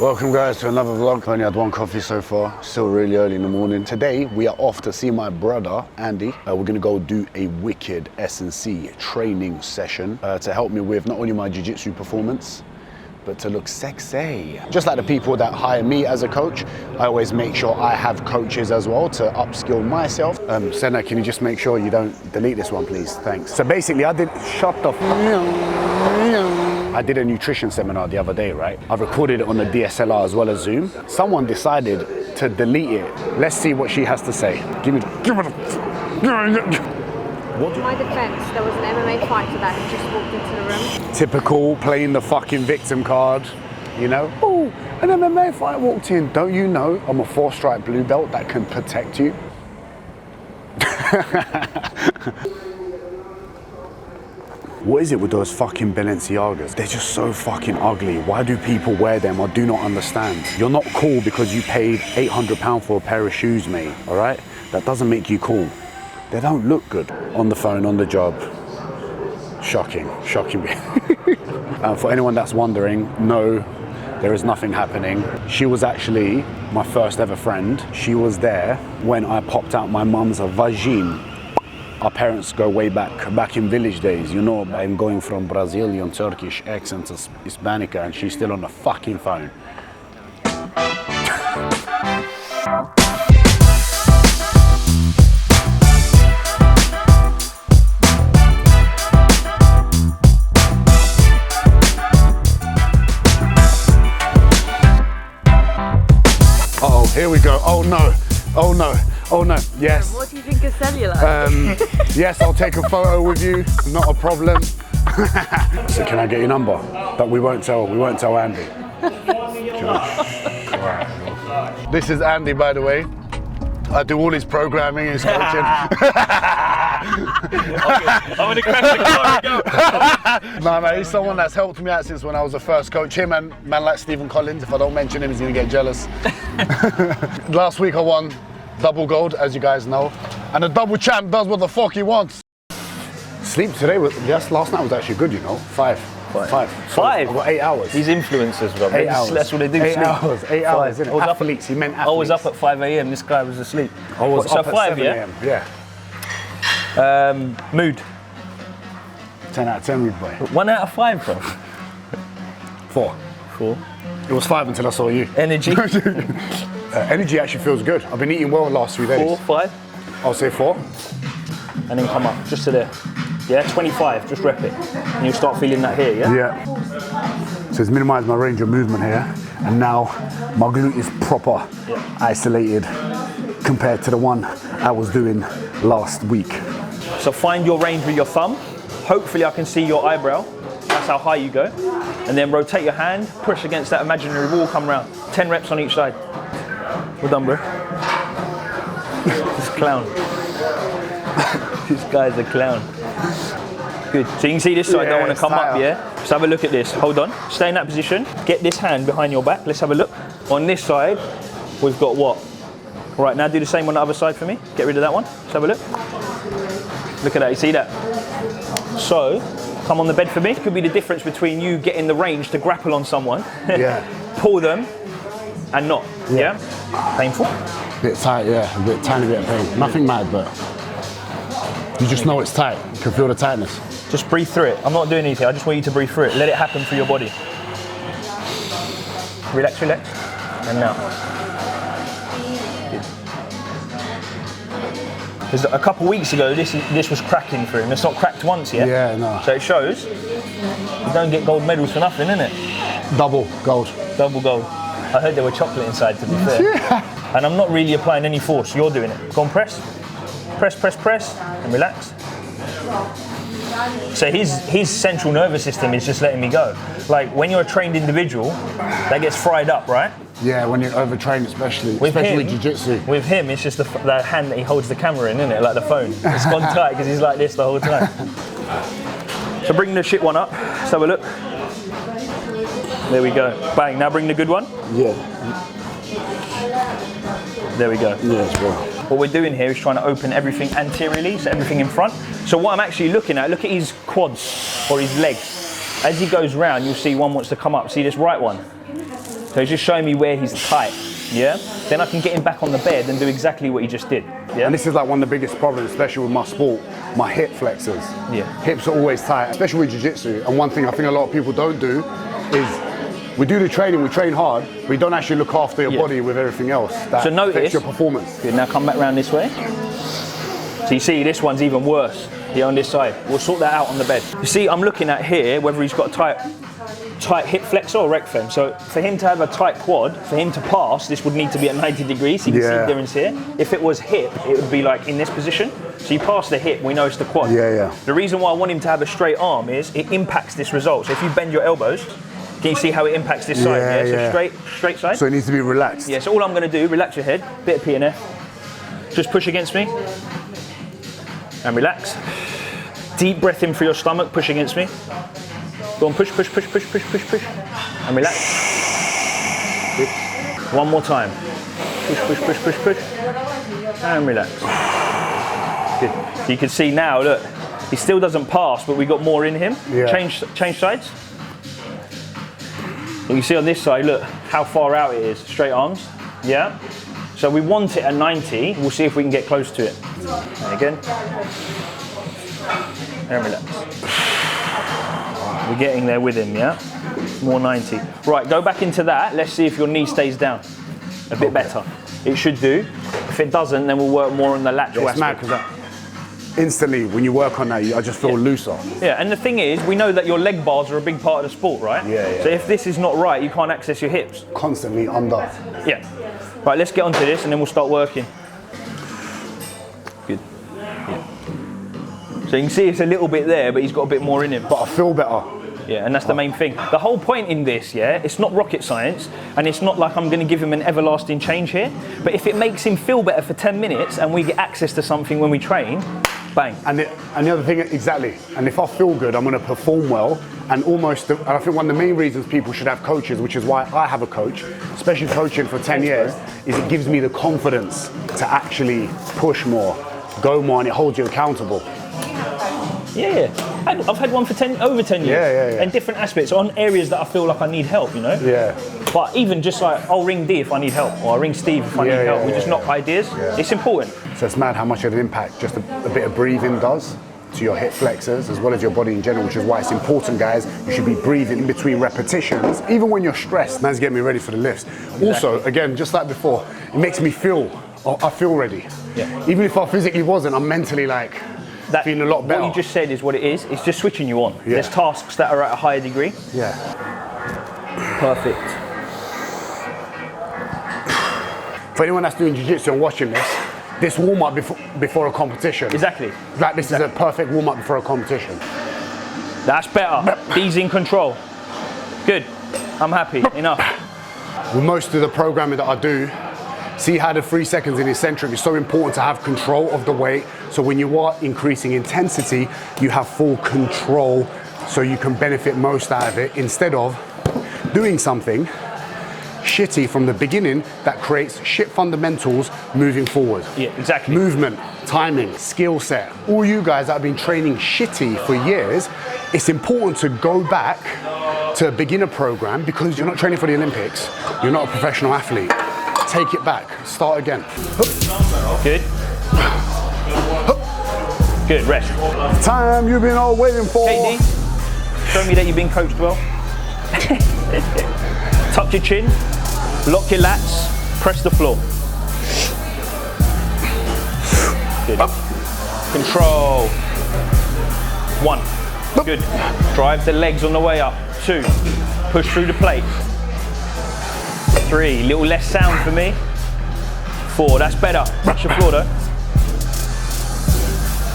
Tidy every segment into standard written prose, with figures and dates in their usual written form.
Welcome guys to another vlog. Only had one coffee so far, still really early in the morning. Today we are off to see my brother Andy. We're gonna go do a wicked S&C training session to help me with not only my jiu-jitsu performance, but to look sexy. Just like the people that hire me as a coach, I always make sure I have coaches as well to upskill myself. Senna, can you just make sure you don't delete this one, please? Thanks. So basically, I did a nutrition seminar the other day, right? I recorded it on the DSLR as well as Zoom. Someone decided to delete it. Let's see what she has to say. Give it. What? In my defense, there was an MMA fighter that had just walked into the room. Typical, playing the fucking victim card, you know? Oh, an MMA fighter walked in. Don't you know I'm a 4-stripe blue belt that can protect you? What is it with those fucking Balenciagas? They're just so fucking ugly. Why do people wear them? I do not understand. You're not cool because you paid £800 for a pair of shoes, mate, all right? That doesn't make you cool. They don't look good. On the phone, on the job. Shocking, shocking me. For anyone that's wondering, no, there is nothing happening. She was actually my first ever friend. She was there when I popped out my mum's vagine. Our parents go way back in village days. You know, I'm going from Brazilian, Turkish accent to Hispanica, and she's still on the fucking phone. Uh-oh, here we go. Oh no, oh no. Oh no, yes. What do you think of cellular? Yes, I'll take a photo with you, not a problem. So can I get your number? That we won't tell Andy. This is Andy, by the way. I do all his programming, his coaching. I'm gonna crash the car and go. No, man, he's someone that's helped me out since when I was the first coach. Him and man like Stephen Collins, if I don't mention him, he's gonna get jealous. Last week I won double gold, as you guys know, and a double champ does what the fuck he wants. Sleep today last night was actually good, you know. Five. Well, 8 hours. These influencers, bro. 8 hours. That's what they do. 8 sleep. hours. 8 hours. Isn't it? Athletes. He meant athletes. I was up at 5 a.m. This guy was asleep. I was up at 5 7 a.m. Yeah. Mood. 10 out of 10, rude boy. 1 out of 5, bro. 4. It was 5 until I saw you. Energy. Energy actually feels good. I've been eating well the last 3 days. 4, 5. I'll say 4. And then come up, just to there. Yeah, 25, just rep it. And you'll start feeling that here, yeah? Yeah. So it's minimised my range of movement here. And now my glute is proper isolated compared to the one I was doing last week. So find your range with your thumb. Hopefully I can see your eyebrow. That's how high you go. And then rotate your hand, push against that imaginary wall, come around. 10 reps on each side. We're done, bro. This clown. This guy's a clown. Good. So you can see this side, don't want to come up, yeah? Just have a look at this. Hold on. Stay in that position. Get this hand behind your back. Let's have a look. On this side, we've got what? All right, now do the same on the other side for me. Get rid of that one. Let's have a look. Look at that. You see that? So, come on the bed for me. It could be the difference between you getting the range to grapple on someone, pull them, and not. Yeah? Painful? Bit tight, yeah. A bit, tiny bit of pain. Nothing mad, but you just know it's tight. You can feel the tightness. Just breathe through it. I'm not doing anything. I just want you to breathe through it. Let it happen through your body. Relax, relax. And now. Good. Because a couple weeks ago, this was cracking for him. It's not cracked once yet. Yeah, no. So it shows you don't get gold medals for nothing, innit? Double gold. Double gold. I heard there were chocolate inside, to be fair. Yeah. And I'm not really applying any force. You're doing it. Go on, press. Press, press, press, and relax. So his central nervous system is just letting me go. Like when you're a trained individual, that gets fried up, right? Yeah, when you're overtrained, especially with jiu-jitsu. With him, it's just the hand that he holds the camera in, isn't it? Like the phone. It's gone tight because he's like this the whole time. So bring the shit one up. Let's have a look. There we go. Bang. Now bring the good one. Yeah. There we go. Yes, bro. What we're doing here is trying to open everything anteriorly, so everything in front. So what I'm actually looking at, look at his quads or his legs. As he goes round, you'll see one wants to come up. See this right one? So he's just showing me where he's tight, yeah? Then I can get him back on the bed and do exactly what he just did, yeah? And this is like one of the biggest problems, especially with my sport, my hip flexors. Yeah. Hips are always tight, especially with jiu-jitsu. And one thing I think a lot of people don't do is we do the training, we train hard, we don't actually look after your body with everything else that So notice, affects your performance. Good, now come back round this way. So you see this one's even worse here on this side. We'll sort that out on the bed. You see, I'm looking at here whether he's got a tight hip flexor or rec fem. So for him to have a tight quad, for him to pass, this would need to be at 90 degrees. So you can see the difference here. If it was hip, it would be like in this position. So you pass the hip, we know it's the quad. The reason why I want him to have a straight arm is it impacts this result. So if you bend your elbows, can you see how it impacts this side? So straight side. So it needs to be relaxed. Yeah, so all I'm going to do, relax your head, bit of PNF. Just push against me. And relax. Deep breath in through your stomach, push against me. Go on, push. And relax. Good. One more time. Push. And relax. Good. So you can see now, look, he still doesn't pass, but we got more in him. Change sides. You can see on this side, look, how far out it is. Straight arms, yeah? So we want it at 90. We'll see if we can get close to it. And again. And relax. We're getting there with him, yeah? More 90. Right, go back into that. Let's see if your knee stays down a bit better. It should do. If it doesn't, then we'll work more on the lateral aspect. It's mad because instantly, when you work on that, I just feel looser. Yeah, and the thing is, we know that your leg bars are a big part of the sport, right? So if this is not right, you can't access your hips. Constantly under. Yeah. Right, let's get onto this and then we'll start working. Good. Yeah. So you can see it's a little bit there, but he's got a bit more in him. But I feel better. Yeah, and that's the main thing. The whole point in this, it's not rocket science, and it's not like I'm going to give him an everlasting change here, but if it makes him feel better for 10 minutes and we get access to something when we train, bang. And the other thing, exactly, and if I feel good, I'm going to perform well, and and I think one of the main reasons people should have coaches, which is why I have a coach, especially coaching for 10 years, is it gives me the confidence to actually push more, go more, and it holds you accountable. Yeah. I've had one for over 10 years. Yeah. And different aspects on areas that I feel like I need help, you know? Yeah. But even just like, I'll ring D if I need help, or I'll ring Steve if I need help. We just knock ideas. It's important. So it's mad how much of an impact just a bit of breathing does to your hip flexors as well as your body in general, which is why it's important, guys. You should be breathing in between repetitions, even when you're stressed. Man's getting me ready for the lifts. Exactly. Also, again, just like before, it makes me feel, I feel ready. Yeah. Even if I physically wasn't, I'm mentally like, feeling a lot better. What you just said is what it is. It's just switching you on. There's tasks that are at a higher degree. Yeah. Perfect. For anyone that's doing jiu-jitsu and watching this warm-up before a competition. Exactly. Like this is a perfect warm-up before a competition. That's better. He's in control. Good. I'm happy. Enough. With most of the programming that I do, see how the 3 seconds in eccentric is so important to have control of the weight. So when you are increasing intensity, you have full control so you can benefit most out of it instead of doing something shitty from the beginning that creates shit fundamentals moving forward. Yeah, exactly. Movement, timing, skill set. All you guys that have been training shitty for years, it's important to go back to a beginner program because you're not training for the Olympics. You're not a professional athlete. Take it back, start again. Good. Good, rest. Time you've been all waiting for. KD, show me that you've been coached well. Tuck your chin, lock your lats, press the floor. Good. Control. 1. Good. Drive the legs on the way up. 2. Push through the plate. 3. Little less sound for me. 4. That's better. Touch the floor though.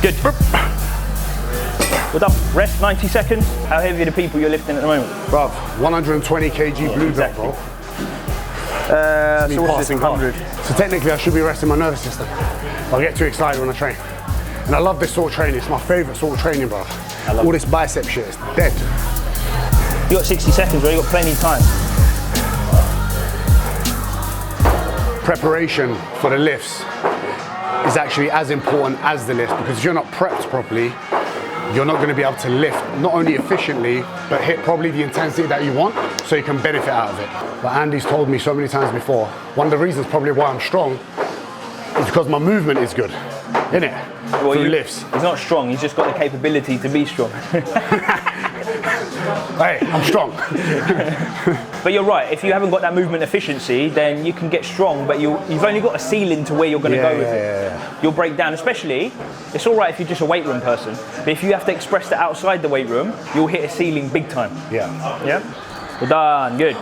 Good. Well done. Rest 90 seconds. How heavy are the people you're lifting at the moment? Bruv, 120 kg blue belt, bro. So passing 100. So technically I should be resting my nervous system. I get too excited when I train. And I love this sort of training. It's my favourite sort of training, bruv. All this bicep shit is dead. You got 60 seconds, bro. You got plenty of time. Preparation for the lifts is actually as important as the lift, because if you're not prepped properly, you're not going to be able to lift not only efficiently, but hit probably the intensity that you want, so you can benefit out of it. But Andy's told me so many times before, one of the reasons probably why I'm strong is because my movement is good, isn't it? Well, Through lifts. He's not strong, he's just got the capability to be strong. Hey, I'm strong. But you're right, if you haven't got that movement efficiency, then you can get strong, but you've only got a ceiling to where you're going to go with it. You'll break down, especially, it's all right if you're just a weight room person, but if you have to express that outside the weight room, you'll hit a ceiling big time. Yeah? We're done, good.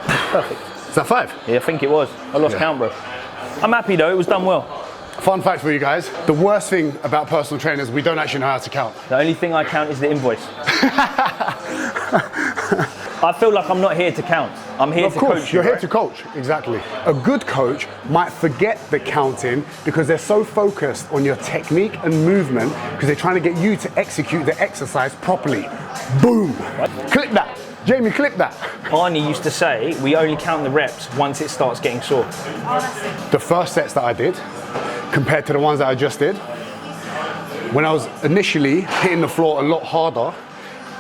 Perfect. Is that 5? Yeah, I think it was. I lost count, bro. I'm happy though, it was done well. Fun fact for you guys, the worst thing about personal trainers, we don't actually know how to count. The only thing I count is the invoice. I feel like I'm not here to count. I'm here to coach you. You're here to coach, exactly. A good coach might forget the counting because they're so focused on your technique and movement because they're trying to get you to execute the exercise properly. Boom! Clip that. Jamie, clip that. Arnie used to say, we only count the reps once it starts getting sore. The first sets that I did, compared to the ones that I just did, when I was initially hitting the floor a lot harder,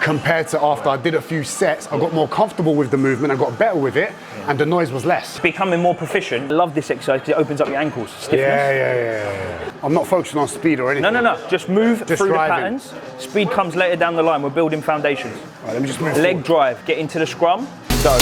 compared to after I did a few sets, I got more comfortable with the movement, I got better with it, and the noise was less. Becoming more proficient, I love this exercise because it opens up your ankles, stiffness. Yeah. I'm not focusing on speed or anything. No. Just move Just through driving. the patterns. Speed comes later down the line. We're building foundations. All right, let me just move Leg forward. drive, get into the scrum, go.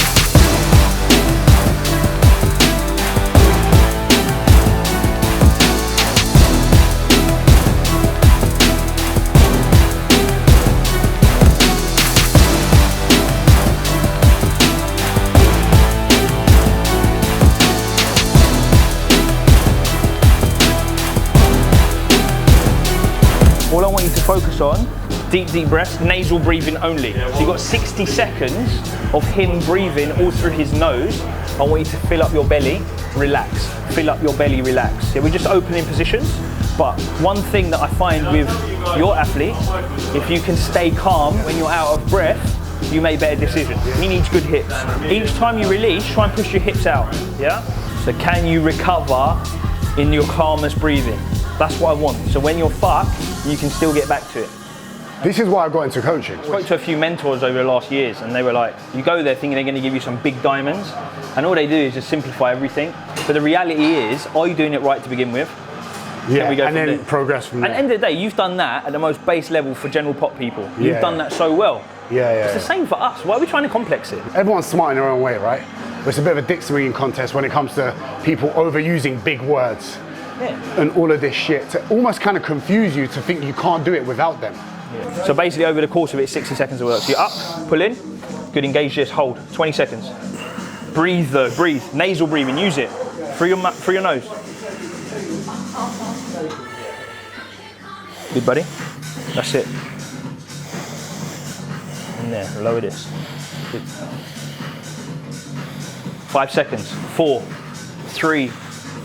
All I want you to focus on, deep breaths, nasal breathing only. So you've got 60 seconds of him breathing all through his nose. I want you to fill up your belly, relax. Fill up your belly, relax. Yeah, we're just opening positions, but one thing that I find with your athlete, if you can stay calm when you're out of breath, you make better decisions. He needs good hips. Each time you release, try and push your hips out, yeah? So can you recover in your calmest breathing? That's what I want. So when you're fucked, you can still get back to it. This is why I got into coaching. I spoke to a few mentors over the last years and they were like, you go there thinking they're going to give you some big diamonds and all they do is just simplify everything. But the reality is, are you doing it right to begin with? Yeah, we go and then there? progress from there. At the end of the day, you've done that at the most base level for general pop people. You've done that so well. It's the same for us. Why are we trying to complex it? Everyone's smart in their own way, right? But it's a bit of a dick swinging contest when it comes to people overusing big words. And all of this shit to almost kind of confuse you to think you can't do it without them. So basically over the course of it, 60 seconds of work. So you're up, pull in, good, engage this, hold, 20 seconds. Breathe though, breathe, nasal breathing, use it, through your nose. Good buddy, that's it. In there, lower this. Good. 5 seconds, 4, 3,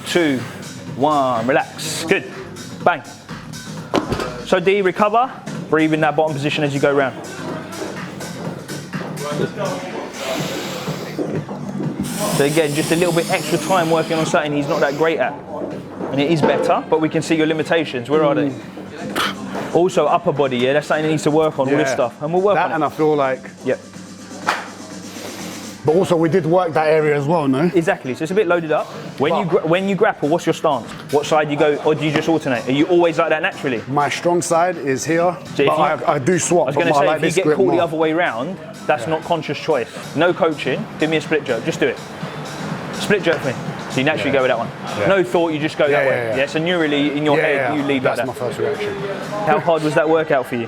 2, 1, relax, good, bang. So D, recover, breathe in that bottom position as you go round. Good. So again, just a little bit extra time working on something he's not that great at. And it is better, but we can see your limitations, where are they? Also upper body, yeah, that's something he needs to work on, all this stuff, and we'll work on it. And I feel like, yep. But also we did work that area as well, no? Exactly, so it's a bit loaded up. When you grapple, what's your stance? What side you go, or do you just alternate? Are you always like that naturally? My strong side is here, so but I do swap. I was going to say, if you get caught the other way round, that's not conscious choice. No coaching, give me a split jerk, just do it. Split jerk for me. So you naturally go with that one. No thought, you just go that way. Yeah, so neurally, in your head, you lead like that. That's my first reaction. How hard was that workout for you?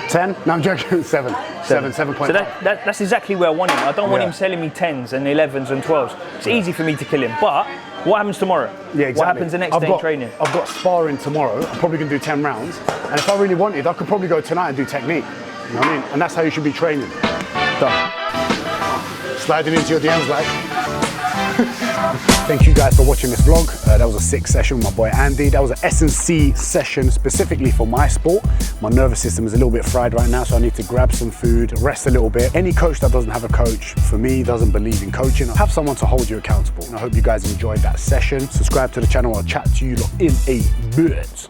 10? No, I'm joking. 7. 7.5. So that's exactly where I want him. I don't want him selling me 10s and 11s and 12s. It's easy for me to kill him. But what happens tomorrow? Yeah, exactly. What happens the next day in training? I've got sparring tomorrow. I'm probably going to do 10 rounds. And if I really wanted, I could probably go tonight and do technique. You know what I mean? And that's how you should be training. Done. Sliding into your DMs like. Thank you guys for watching this vlog. That was a sick session with my boy Andy. That was an S&C session specifically for my sport. My nervous system is a little bit fried right now, so I need to grab some food, rest a little bit. Any coach that doesn't have a coach, for me, doesn't believe in coaching. Have someone to hold you accountable. And I hope you guys enjoyed that session. Subscribe to the channel. I'll chat to you lot in a bit.